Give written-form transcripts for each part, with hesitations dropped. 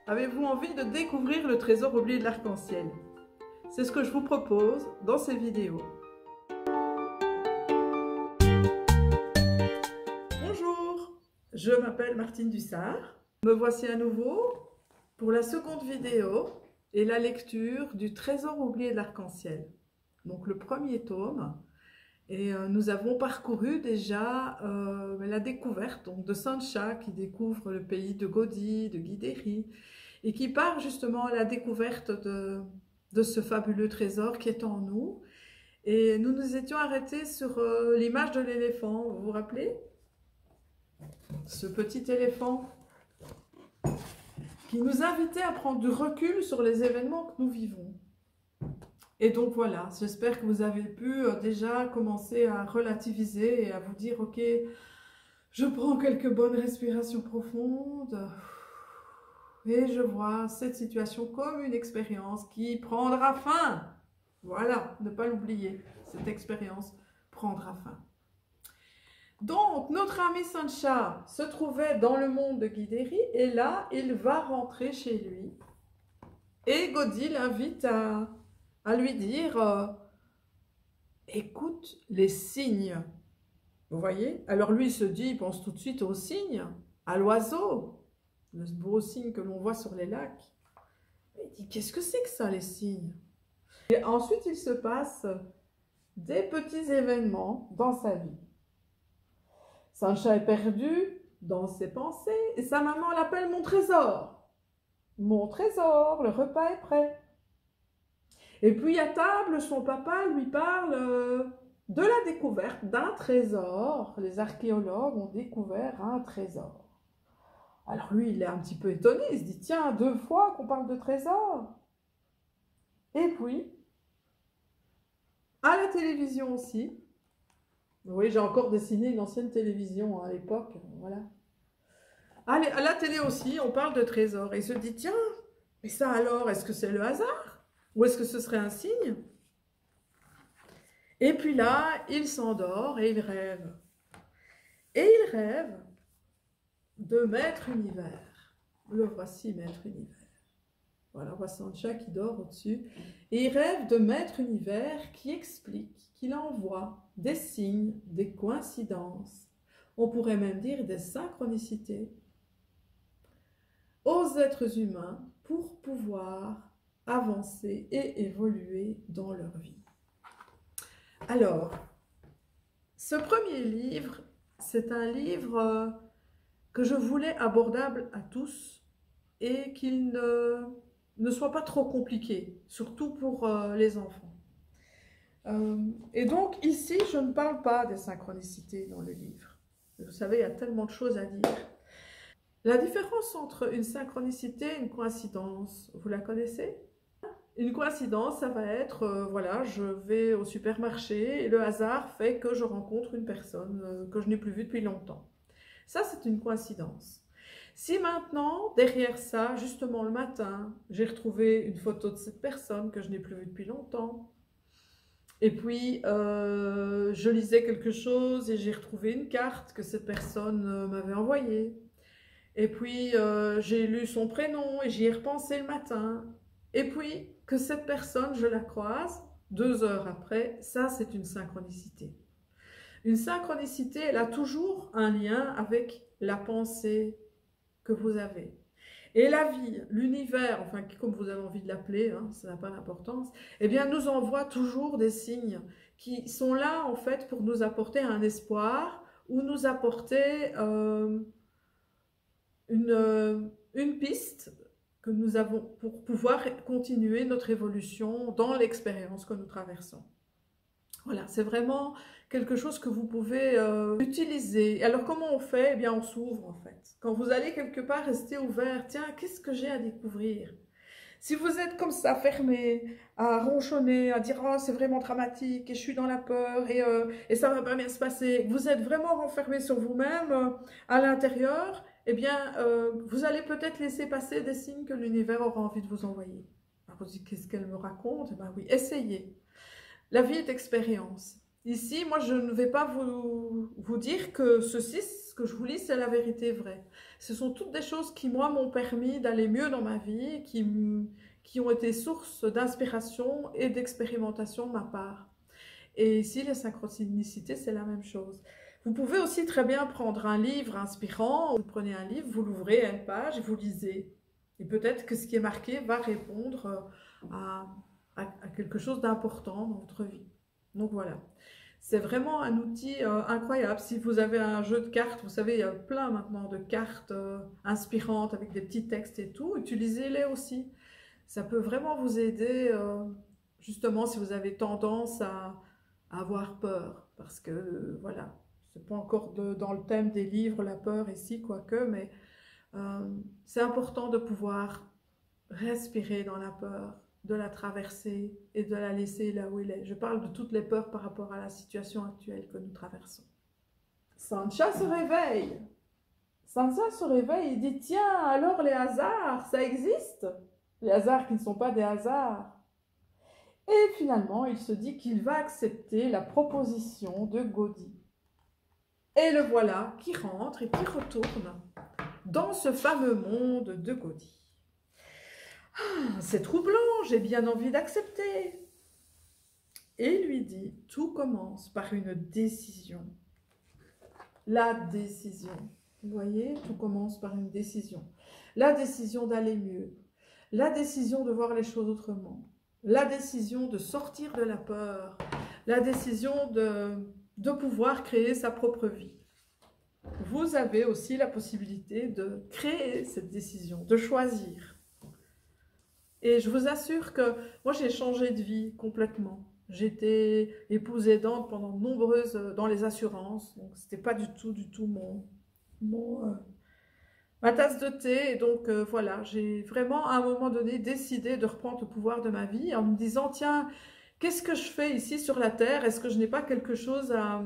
Avez-vous envie de découvrir le trésor oublié de l'arc-en-ciel? C'est ce que je vous propose dans ces vidéos. Bonjour, je m'appelle Martine Dussart. Me voici à nouveau pour la seconde vidéo et la lecture du trésor oublié de l'arc-en-ciel. Donc le premier tome. Et nous avons parcouru déjà la découverte donc, de Sancha qui découvre le pays de Gaudi, de Guideri, et qui part justement à la découverte de ce fabuleux trésor qui est en nous. Et nous nous étions arrêtés sur l'image de l'éléphant, vous vous rappelez? Ce petit éléphant qui nous invitait à prendre du recul sur les événements que nous vivons. Et donc voilà, j'espère que vous avez pu déjà commencer à relativiser et à vous dire, ok, je prends quelques bonnes respirations profondes et je vois cette situation comme une expérience qui prendra fin. Voilà, ne pas l'oublier, cette expérience prendra fin. Donc, notre ami Sancha se trouvait dans le monde de Guideri et là, il va rentrer chez lui. Et Gaudi l'invite à lui dire écoute les cygnes. Vous voyez? Alors lui, il se dit, il pense tout de suite aux cygnes, à l'oiseau, le beau cygne que l'on voit sur les lacs. Il dit, qu'est-ce que c'est que ça, les cygnes? Et ensuite, il se passe des petits événements dans sa vie. Sancha est perdu dans ses pensées et sa maman l'appelle mon trésor. Mon trésor, le repas est prêt. Et puis à table, son papa lui parle de la découverte d'un trésor. Les archéologues ont découvert un trésor. Alors lui, il est un petit peu étonné. Il se dit, tiens, 2 fois qu'on parle de trésor. Et puis, à la télévision aussi. Oui, j'ai encore dessiné une ancienne télévision à l'époque. Voilà. À la télé aussi, on parle de trésor. Et il se dit, tiens, mais ça alors, est-ce que c'est le hasard? Ou est-ce que ce serait un signe? Et puis là, il s'endort et il rêve. Et il rêve de Maître Univers. Le voici, Maître Univers. Voilà, on voit Sancha qui dort au-dessus. Et il rêve de Maître Univers qui explique, qu'il envoie des signes, des coïncidences, on pourrait même dire des synchronicités, aux êtres humains pour pouvoir avancer et évoluer dans leur vie. Alors, ce premier livre, c'est un livre que je voulais abordable à tous et qu'il ne soit pas trop compliqué, surtout pour les enfants. Et donc ici, je ne parle pas des synchronicités dans le livre. Vous savez, il y a tellement de choses à dire. La différence entre une synchronicité et une coïncidence, vous la connaissez? Une coïncidence, ça va être, voilà, je vais au supermarché et le hasard fait que je rencontre une personne que je n'ai plus vue depuis longtemps. Ça, c'est une coïncidence. Si maintenant, derrière ça, justement le matin, j'ai retrouvé une photo de cette personne que je n'ai plus vue depuis longtemps, et puis je lisais quelque chose et j'ai retrouvé une carte que cette personne m'avait envoyée, et puis j'ai lu son prénom et j'y ai repensé le matin, et puis que cette personne, je la croise 2 heures après, ça c'est une synchronicité. Une synchronicité, elle a toujours un lien avec la pensée que vous avez. Et la vie, l'univers, enfin comme vous avez envie de l'appeler, hein, ça n'a pas d'importance, eh bien nous envoie toujours des signes qui sont là en fait pour nous apporter un espoir ou nous apporter une piste que nous avons pour pouvoir continuer notre évolution dans l'expérience que nous traversons. Voilà, c'est vraiment quelque chose que vous pouvez utiliser. Alors, comment on fait? Eh bien, on s'ouvre, en fait. Quand vous allez quelque part, restez ouvert. Tiens, qu'est-ce que j'ai à découvrir? Si vous êtes comme ça, fermé, à ronchonner, à dire « Oh, c'est vraiment dramatique, et je suis dans la peur, et ça ne va pas bien se passer », vous êtes vraiment renfermé sur vous-même, à l'intérieur, eh bien, vous allez peut-être laisser passer des signes que l'univers aura envie de vous envoyer. Alors, vous dites « Qu'est-ce qu'elle me raconte ?» Eh bien oui, essayez. La vie est expérience. ici, moi, je ne vais pas vous dire que ceci, ce que je vous lis, c'est la vérité vraie. Ce sont toutes des choses qui, moi, m'ont permis d'aller mieux dans ma vie, qui ont été source d'inspiration et d'expérimentation de ma part. Et ici, les synchronicités, c'est la même chose. Vous pouvez aussi très bien prendre un livre inspirant, vous prenez un livre, vous l'ouvrez à une page et vous lisez. Et peut-être que ce qui est marqué va répondre à quelque chose d'important dans votre vie. Donc voilà. C'est vraiment un outil incroyable. Si vous avez un jeu de cartes, vous savez, il y a plein maintenant de cartes inspirantes avec des petits textes et tout, utilisez-les aussi. Ça peut vraiment vous aider, justement, si vous avez tendance à avoir peur. Parce que, voilà, c'est pas encore dans le thème des livres, la peur ici, quoique, mais c'est important de pouvoir respirer dans la peur, de la traverser et de la laisser là où elle est. Je parle de toutes les peurs par rapport à la situation actuelle que nous traversons. Sancha se réveille. Sansa se réveille et dit, tiens, alors les hasards, ça existe? Les hasards qui ne sont pas des hasards. Et finalement, il se dit qu'il va accepter la proposition de Gaudi. Et le voilà qui rentre et qui retourne dans ce fameux monde de Gaudi. Ah, c'est troublant, j'ai bien envie d'accepter. Et il lui dit, tout commence par une décision. La décision. Vous voyez, tout commence par une décision. La décision d'aller mieux. La décision de voir les choses autrement. La décision de sortir de la peur. La décision de pouvoir créer sa propre vie. Vous avez aussi la possibilité de créer cette décision, de choisir. Et je vous assure que moi, j'ai changé de vie complètement. J'étais épouse aidante pendant nombreuses dans les assurances. Donc, c'était pas du tout ma tasse de thé. Et donc, voilà, j'ai vraiment à un moment donné décidé de reprendre le pouvoir de ma vie en me disant, tiens, qu'est-ce que je fais ici sur la Terre? Est-ce que je n'ai pas quelque chose à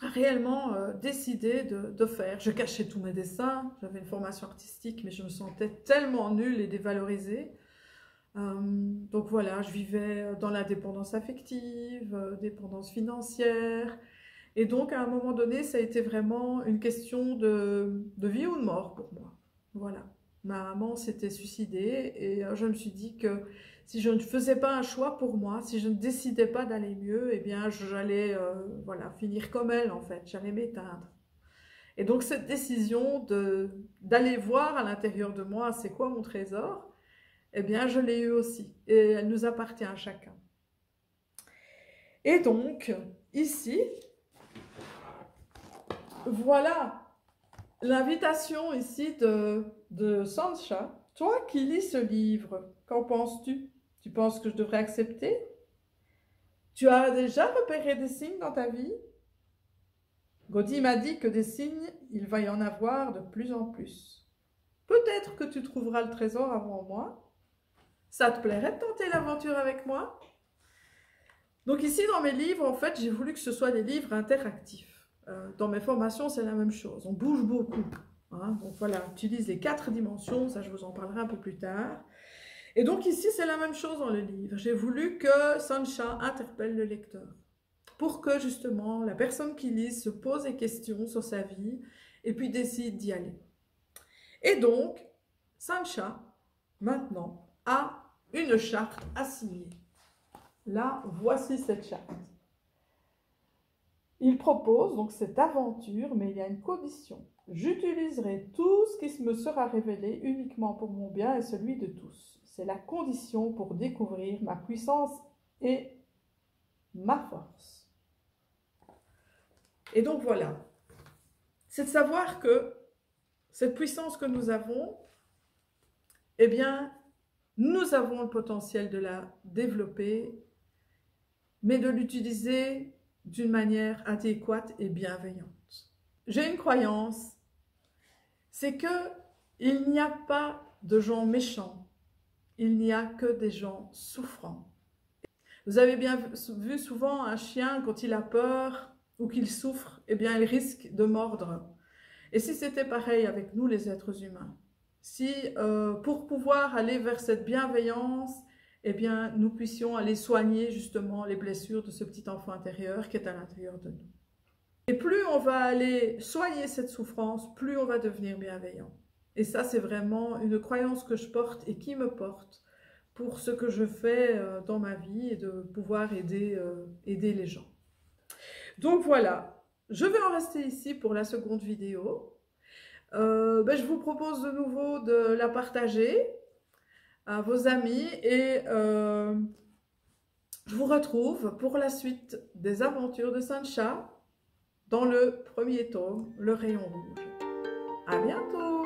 réellement décider de faire? Je cachais tous mes dessins. J'avais une formation artistique, mais je me sentais tellement nulle et dévalorisée. Donc voilà, je vivais dans la dépendance affective, dépendance financière. Et donc, à un moment donné, ça a été vraiment une question de vie ou de mort pour moi. Voilà. Ma maman s'était suicidée et je me suis dit que si je ne faisais pas un choix pour moi, si je ne décidais pas d'aller mieux, eh bien, j'allais voilà, finir comme elle, en fait. J'allais m'éteindre. Et donc, cette décision d'aller voir à l'intérieur de moi, c'est quoi mon trésor? Eh bien, je l'ai eu aussi. Et elle nous appartient à chacun. Et donc, ici, voilà l'invitation ici de Sancha. Toi qui lis ce livre, qu'en penses-tu? Tu penses que je devrais accepter? Tu as déjà repéré des signes dans ta vie? Gaudi m'a dit que des signes, il va y en avoir de plus en plus. Peut-être que tu trouveras le trésor avant moi. Ça te plairait de tenter l'aventure avec moi? Donc ici, dans mes livres, en fait, j'ai voulu que ce soit des livres interactifs. Dans mes formations, c'est la même chose. On bouge beaucoup. Hein? Donc voilà, on utilise les 4 dimensions. Ça, je vous en parlerai un peu plus tard. Et donc ici, c'est la même chose dans le livre. J'ai voulu que Sancha interpelle le lecteur. Pour que, justement, la personne qui lit se pose des questions sur sa vie et puis décide d'y aller. Et donc, Sancha, maintenant, a une charte à signer. Là, voici cette charte. Il propose donc cette aventure, mais il y a une condition. J'utiliserai tout ce qui me sera révélé uniquement pour mon bien et celui de tous. C'est la condition pour découvrir ma puissance et ma force. Et donc voilà, c'est de savoir que cette puissance que nous avons, eh bien, nous avons le potentiel de la développer, mais de l'utiliser d'une manière adéquate et bienveillante. J'ai une croyance, c'est qu'il n'y a pas de gens méchants, il n'y a que des gens souffrants. Vous avez bien vu souvent un chien, quand il a peur ou qu'il souffre, eh bien il risque de mordre. Et si c'était pareil avec nous les êtres humains, si pour pouvoir aller vers cette bienveillance, eh bien, nous puissions aller soigner justement les blessures de ce petit enfant intérieur qui est à l'intérieur de nous. Et plus on va aller soigner cette souffrance, plus on va devenir bienveillant. Et ça, c'est vraiment une croyance que je porte et qui me porte pour ce que je fais dans ma vie et de pouvoir aider les gens. Donc voilà, je vais en rester ici pour la seconde vidéo. Je vous propose de nouveau de la partager à vos amis et je vous retrouve pour la suite des aventures de Sancha dans le premier tome, Le Rayon Rouge. À bientôt!